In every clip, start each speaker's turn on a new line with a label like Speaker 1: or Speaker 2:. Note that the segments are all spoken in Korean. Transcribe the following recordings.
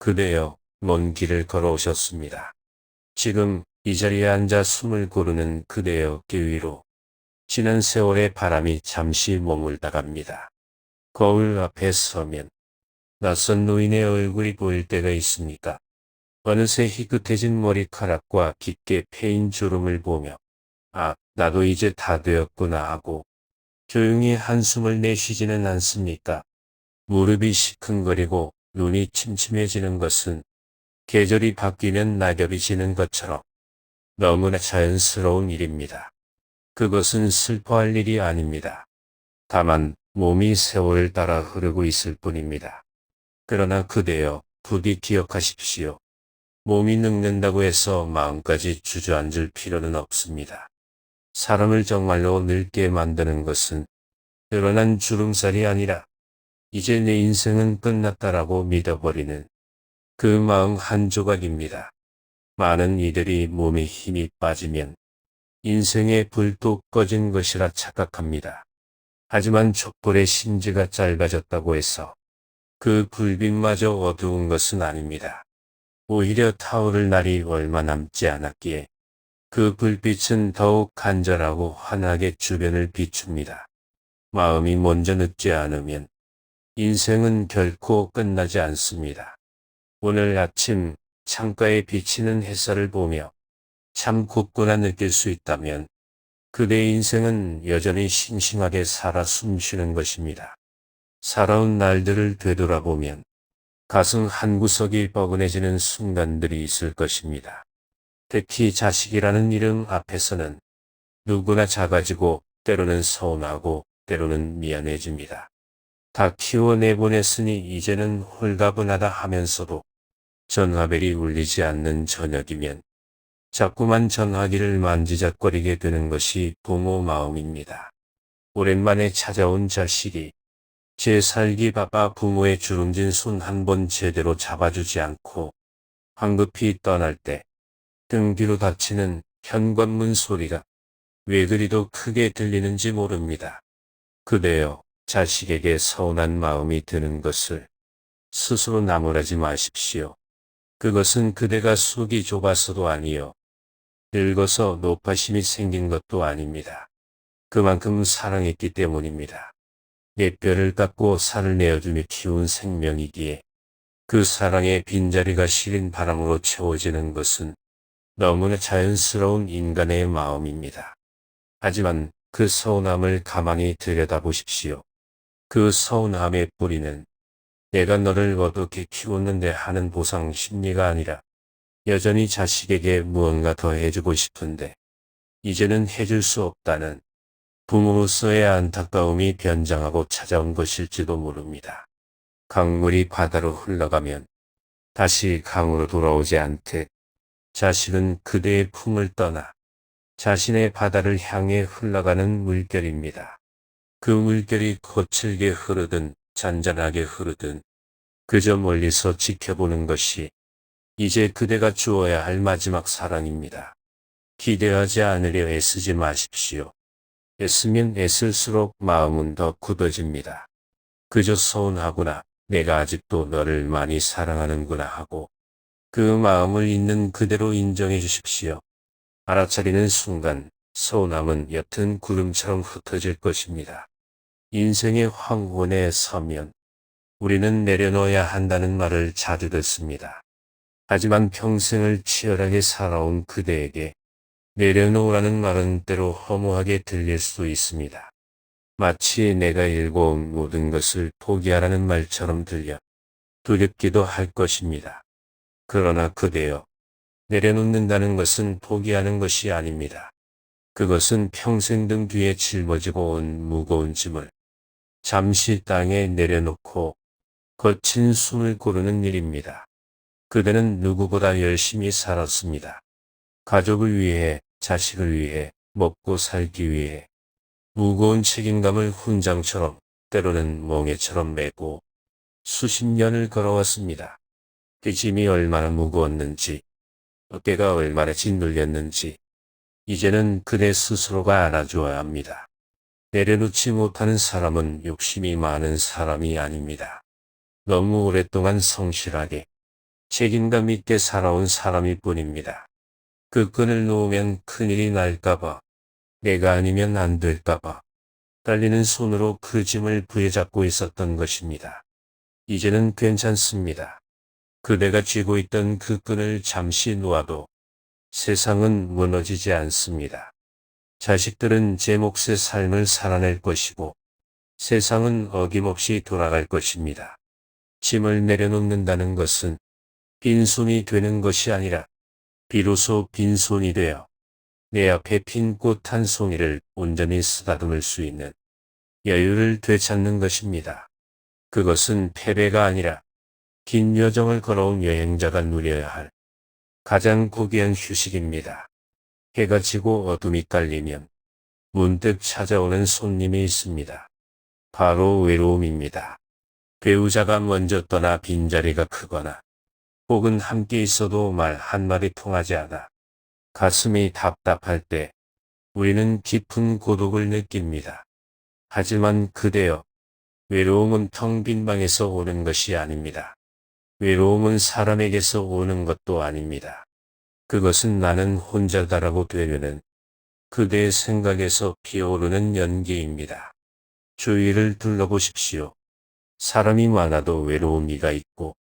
Speaker 1: 그대여, 먼 길을 걸어오셨습니다. 지금 이 자리에 앉아 숨을 고르는 그대의 어깨 위로 지난 세월의 바람이 잠시 머물다 갑니다. 거울 앞에 서면 낯선 노인의 얼굴이 보일 때가 있습니까? 어느새 희끗해진 머리카락과 깊게 패인 주름을 보며 나도 이제 다 되었구나 하고 조용히 한숨을 내쉬지는 않습니까? 무릎이 시큰거리고 눈이 침침해지는 것은 계절이 바뀌면 낙엽이 지는 것처럼 너무나 자연스러운 일입니다. 그것은 슬퍼할 일이 아닙니다. 다만 몸이 세월을 따라 흐르고 있을 뿐입니다. 그러나 그대여, 부디 기억하십시오. 몸이 늙는다고 해서 마음까지 주저앉을 필요는 없습니다. 사람을 정말로 늙게 만드는 것은 드러난 주름살이 아니라 이제 내 인생은 끝났다라고 믿어버리는 그 마음 한 조각입니다. 많은 이들이 몸에 힘이 빠지면 인생의 불도 꺼진 것이라 착각합니다. 하지만 촛불의 심지가 짧아졌다고 해서 그 불빛마저 어두운 것은 아닙니다. 오히려 타오를 날이 얼마 남지 않았기에 그 불빛은 더욱 간절하고 환하게 주변을 비춥니다. 마음이 먼저 늙지 않으면 인생은 결코 끝나지 않습니다. 오늘 아침 창가에 비치는 햇살을 보며 참 곱구나 느낄 수 있다면 그대의 인생은 여전히 싱싱하게 살아 숨쉬는 것입니다. 살아온 날들을 되돌아보면 가슴 한구석이 뻐근해지는 순간들이 있을 것입니다. 특히 자식이라는 이름 앞에서는 누구나 작아지고 때로는 서운하고 때로는 미안해집니다. 다 키워내보냈으니 이제는 홀가분하다 하면서도 전화벨이 울리지 않는 저녁이면 자꾸만 전화기를 만지작거리게 되는 것이 부모 마음입니다. 오랜만에 찾아온 자식이 제 살기 바빠 부모의 주름진 손 한 번 제대로 잡아주지 않고 황급히 떠날 때 등 뒤로 닫히는 현관문 소리가 왜 그리도 크게 들리는지 모릅니다. 그대여, 자식에게 서운한 마음이 드는 것을 스스로 나무라지 마십시오. 그것은 그대가 속이 좁아서도 아니요, 늙어서 노파심이 생긴 것도 아닙니다. 그만큼 사랑했기 때문입니다. 내 뼈를 깎고 살을 내어주며 키운 생명이기에 그 사랑의 빈자리가 시린 바람으로 채워지는 것은 너무나 자연스러운 인간의 마음입니다. 하지만 그 서운함을 가만히 들여다보십시오. 그 서운함의 뿌리는 내가 너를 어떻게 키웠는데 하는 보상 심리가 아니라 여전히 자식에게 무언가 더 해주고 싶은데 이제는 해줄 수 없다는 부모로서의 안타까움이 변장하고 찾아온 것일지도 모릅니다. 강물이 바다로 흘러가면 다시 강으로 돌아오지 않듯 자식은 그대의 품을 떠나 자신의 바다를 향해 흘러가는 물결입니다. 그 물결이 거칠게 흐르든 잔잔하게 흐르든 그저 멀리서 지켜보는 것이 이제 그대가 주어야 할 마지막 사랑입니다. 기대하지 않으려 애쓰지 마십시오. 애쓰면 애쓸수록 마음은 더 굳어집니다. 그저 서운하구나, 내가 아직도 너를 많이 사랑하는구나 하고 그 마음을 있는 그대로 인정해 주십시오. 알아차리는 순간 서운함은 옅은 구름처럼 흩어질 것입니다. 인생의 황혼에 서면 우리는 내려놓아야 한다는 말을 자주 듣습니다. 하지만 평생을 치열하게 살아온 그대에게 내려놓으라는 말은 때로 허무하게 들릴 수 있습니다. 마치 내가 일궈온 모든 것을 포기하라는 말처럼 들려 두렵기도 할 것입니다. 그러나 그대여, 내려놓는다는 것은 포기하는 것이 아닙니다. 그것은 평생 등 뒤에 짊어지고 온 무거운 짐을 잠시 땅에 내려놓고 거친 숨을 고르는 일입니다. 그대는 누구보다 열심히 살았습니다. 가족을 위해, 자식을 위해, 먹고 살기 위해 무거운 책임감을 훈장처럼 때로는 멍에처럼 메고 수십 년을 걸어왔습니다. 그 짐이 얼마나 무거웠는지, 어깨가 얼마나 짓눌렸는지 이제는 그대 스스로가 알아주어야 합니다. 내려놓지 못하는 사람은 욕심이 많은 사람이 아닙니다. 너무 오랫동안 성실하게 책임감 있게 살아온 사람일 뿐입니다. 그 끈을 놓으면 큰일이 날까봐, 내가 아니면 안 될까봐 떨리는 손으로 그 짐을 부여잡고 있었던 것입니다. 이제는 괜찮습니다. 그대가 쥐고 있던 그 끈을 잠시 놓아도 세상은 무너지지 않습니다. 자식들은 제 몫의 삶을 살아낼 것이고 세상은 어김없이 돌아갈 것입니다. 짐을 내려놓는다는 것은 빈손이 되는 것이 아니라 비로소 빈손이 되어 내 앞에 핀 꽃 한 송이를 온전히 쓰다듬을 수 있는 여유를 되찾는 것입니다. 그것은 패배가 아니라 긴 여정을 걸어온 여행자가 누려야 할 가장 고귀한 휴식입니다. 해가 지고 어둠이 깔리면 문득 찾아오는 손님이 있습니다. 바로 외로움입니다. 배우자가 먼저 떠나 빈자리가 크거나 혹은 함께 있어도 말 한마디 통하지 않아 가슴이 답답할 때 우리는 깊은 고독을 느낍니다. 하지만 그대여, 외로움은 텅 빈 방에서 오는 것이 아닙니다. 외로움은 사람에게서 오는 것도 아닙니다. 그것은 나는 혼자다라고 되려는 그대의 생각에서 피어오르는 연기입니다. 주위를 둘러보십시오. 사람이 많아도 외로운 이가 있고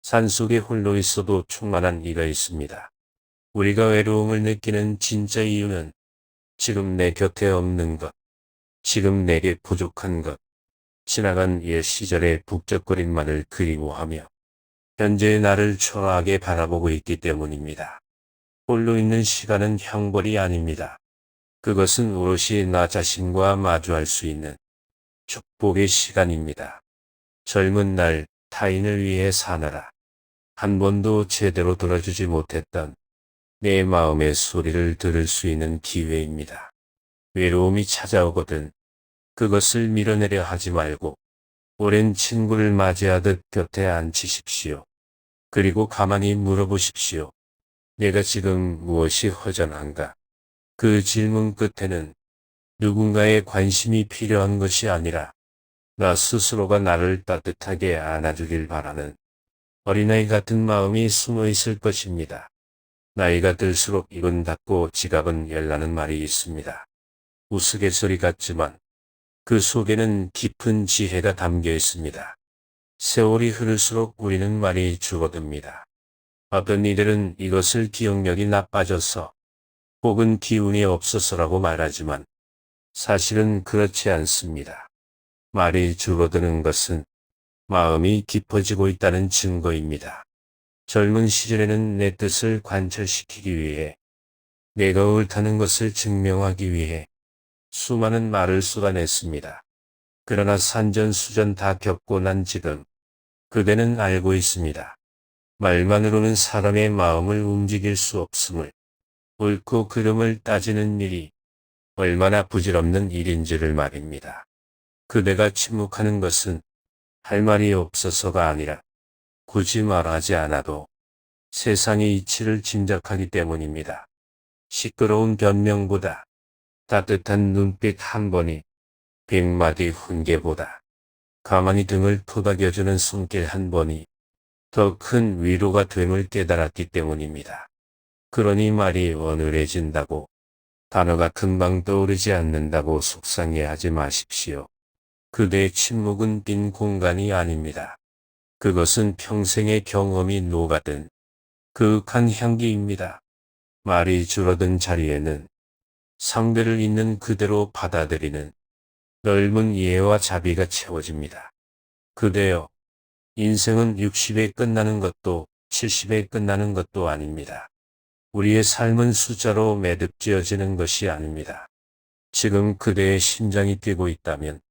Speaker 1: 산속에 홀로 있어도 충만한 이가 있습니다. 우리가 외로움을 느끼는 진짜 이유는 지금 내 곁에 없는 것, 지금 내게 부족한 것, 지나간 옛 시절의 북적거림만을 그리워하며 현재의 나를 초라하게 바라보고 있기 때문입니다. 홀로 있는 시간은 형벌이 아닙니다. 그것은 오롯이 나 자신과 마주할 수 있는 축복의 시간입니다. 젊은 날 타인을 위해 사느라 한 번도 제대로 들어주지 못했던 내 마음의 소리를 들을 수 있는 기회입니다. 외로움이 찾아오거든 그것을 밀어내려 하지 말고 오랜 친구를 맞이하듯 곁에 앉히십시오. 그리고 가만히 물어보십시오. 내가 지금 무엇이 허전한가? 그 질문 끝에는 누군가의 관심이 필요한 것이 아니라 나 스스로가 나를 따뜻하게 안아주길 바라는 어린아이 같은 마음이 숨어 있을 것입니다. 나이가 들수록 입은 닫고 지갑은 열라는 말이 있습니다. 우스갯소리 같지만 그 속에는 깊은 지혜가 담겨 있습니다. 세월이 흐를수록 우리는 말이 줄어듭니다. 어떤 이들은 이것을 기억력이 나빠져서 혹은 기운이 없어서라고 말하지만 사실은 그렇지 않습니다. 말이 줄어드는 것은 마음이 깊어지고 있다는 증거입니다. 젊은 시절에는 내 뜻을 관철시키기 위해 내가 옳다는 것을 증명하기 위해 수많은 말을 쏟아냈습니다. 그러나 산전수전 다 겪고 난 지금 그대는 알고 있습니다. 말만으로는 사람의 마음을 움직일 수 없음을, 옳고 그름을 따지는 일이 얼마나 부질없는 일인지를 말입니다. 그대가 침묵하는 것은 할 말이 없어서가 아니라 굳이 말하지 않아도 세상의 이치를 짐작하기 때문입니다. 시끄러운 변명보다 따뜻한 눈빛 한 번이 100마디 훈계보다 가만히 등을 토닥여주는 손길 한 번이 더 큰 위로가 됨을 깨달았기 때문입니다. 그러니 말이 어눌해진다고, 단어가 금방 떠오르지 않는다고 속상해하지 마십시오. 그대의 침묵은 빈 공간이 아닙니다. 그것은 평생의 경험이 녹아든 그윽한 향기입니다. 말이 줄어든 자리에는 상대를 있는 그대로 받아들이는 넓은 이해와 자비가 채워집니다. 그대여, 인생은 60에 끝나는 것도 70에 끝나는 것도 아닙니다. 우리의 삶은 숫자로 매듭지어지는 것이 아닙니다. 지금 그대의 심장이 뛰고 있다면,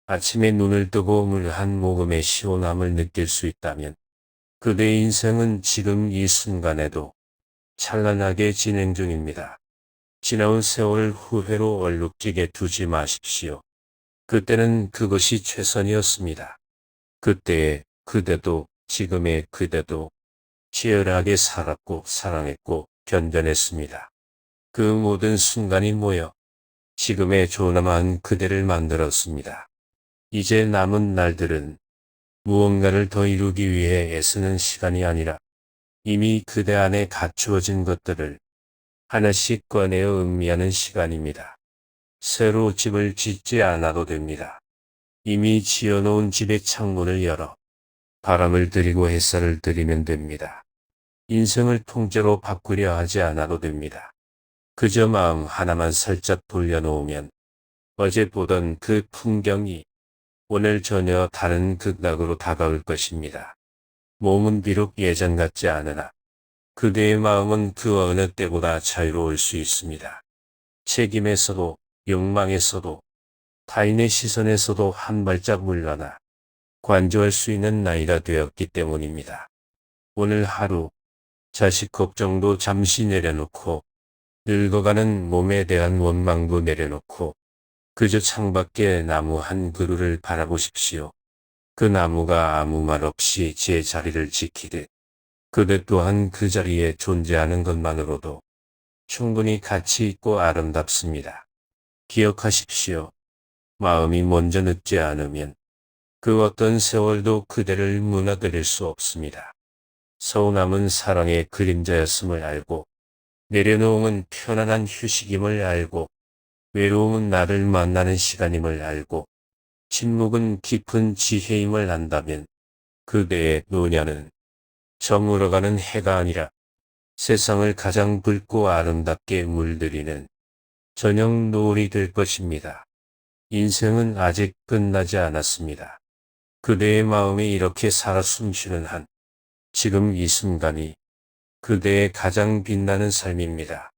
Speaker 1: 아침에 눈을 뜨고 물 한 모금의 시원함을 느낄 수 있다면, 그대의 인생은 지금 이 순간에도 찬란하게 진행 중입니다. 지나온 세월 후회로 얼룩지게 두지 마십시오. 그때는 그것이 최선이었습니다. 그때의 그대도 지금의 그대도 치열하게 살았고 사랑했고 견뎌냈습니다. 그 모든 순간이 모여 지금의 조남한 그대를 만들었습니다. 이제 남은 날들은 무언가를 더 이루기 위해 애쓰는 시간이 아니라 이미 그대 안에 갖추어진 것들을 하나씩 꺼내어 음미하는 시간입니다. 새로 집을 짓지 않아도 됩니다. 이미 지어놓은 집의 창문을 열어 바람을 들이고 햇살을 들이면 됩니다. 인생을 통째로 바꾸려 하지 않아도 됩니다. 그저 마음 하나만 살짝 돌려놓으면 어제 보던 그 풍경이 오늘 전혀 다른 극락으로 다가올 것입니다. 몸은 비록 예전 같지 않으나 그대의 마음은 그 어느 때보다 자유로울 수 있습니다. 책임에서도 욕망에서도 타인의 시선에서도 한 발짝 물러나 관조할 수 있는 나이가 되었기 때문입니다. 오늘 하루 자식 걱정도 잠시 내려놓고 늙어가는 몸에 대한 원망도 내려놓고 그저 창밖에 나무 한 그루를 바라보십시오. 그 나무가 아무 말 없이 제 자리를 지키듯 그대 또한 그 자리에 존재하는 것만으로도 충분히 가치 있고 아름답습니다. 기억하십시오. 마음이 먼저 늙지 않으면 그 어떤 세월도 그대를 무너뜨릴 수 없습니다. 서운함은 사랑의 그림자였음을 알고, 내려놓음은 편안한 휴식임을 알고, 외로움은 나를 만나는 시간임을 알고, 침묵은 깊은 지혜임을 안다면 그대의 노년은 저물어가는 해가 아니라 세상을 가장 붉고 아름답게 물들이는 저녁 노을이 될 것입니다. 인생은 아직 끝나지 않았습니다. 그대의 마음이 이렇게 살아 숨쉬는 한 지금 이 순간이 그대의 가장 빛나는 삶입니다.